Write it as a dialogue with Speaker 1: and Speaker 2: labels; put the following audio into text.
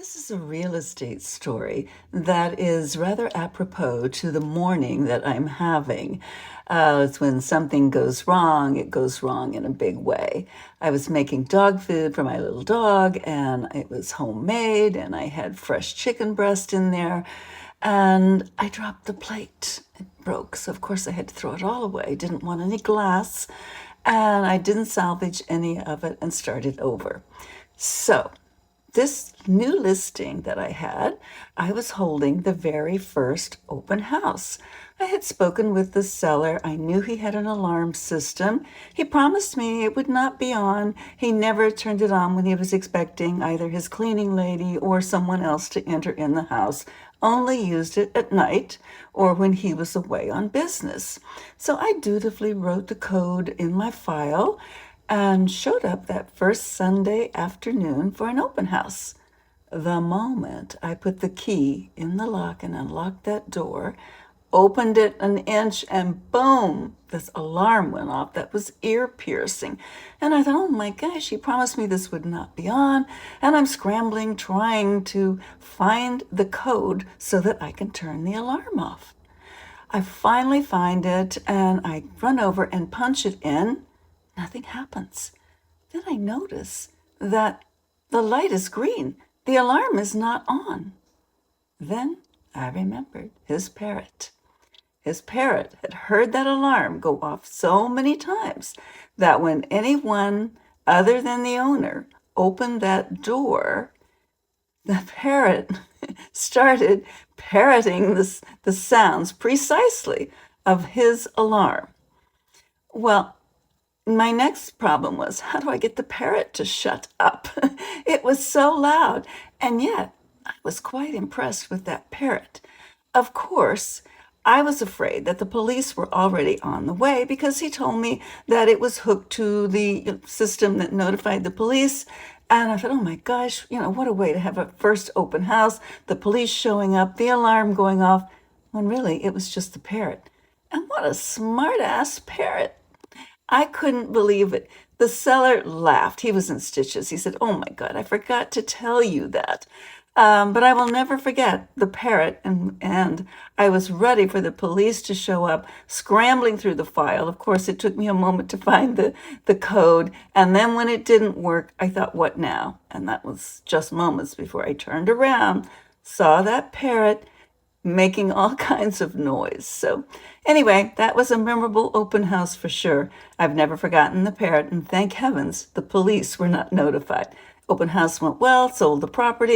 Speaker 1: This is a real estate story that is rather apropos to the morning that I'm having. It's when something goes wrong, it goes wrong in a big way. I was making dog food for my little dog, and it was homemade, and I had fresh chicken breast in there, and I dropped the plate. It broke, so of course I had to throw it all away. Didn't want any glass, and I didn't salvage any of it and started over. So, this new listing that I had, I was holding the very first open house. I had spoken with the seller. I knew he had an alarm system. He promised me it would not be on. He never turned it on when he was expecting either his cleaning lady or someone else to enter in the house, only used it at night or when he was away on business. So I dutifully wrote the code in my file and showed up that first Sunday afternoon for an open house. The moment I put the key in the lock and unlocked that door, opened it an inch, and boom, this alarm went off that was ear piercing. And I thought, oh my gosh, he promised me this would not be on. And I'm scrambling, trying to find the code so that I can turn the alarm off. I finally find it and I run over and punch it in. Nothing happens. Then I notice that the light is green. The alarm is not on. Then I remembered his parrot. His parrot had heard that alarm go off so many times that when anyone other than the owner opened that door, the parrot started parroting the sounds precisely of his alarm. Well, my next problem was, how do I get the parrot to shut up? It was so loud, and yet I was quite impressed with that parrot. Of course, I was afraid that the police were already on the way because he told me that it was hooked to the system that notified the police. And I thought, oh my gosh, what a way to have a first open house, the police showing up, the alarm going off, when really it was just the parrot. And what a smart ass parrot. I couldn't believe it. The seller laughed. He was in stitches. He said, oh my God, I forgot to tell you that. But I will never forget the parrot. And I was ready for the police to show up, scrambling through the file. Of course, it took me a moment to find the code. And then when it didn't work, I thought, what now? And that was just moments before I turned around, saw that parrot making all kinds of noise. So anyway, that was a memorable open house for sure. I've never forgotten the parrot, and thank heavens the police were not notified. Open house went well, sold the property.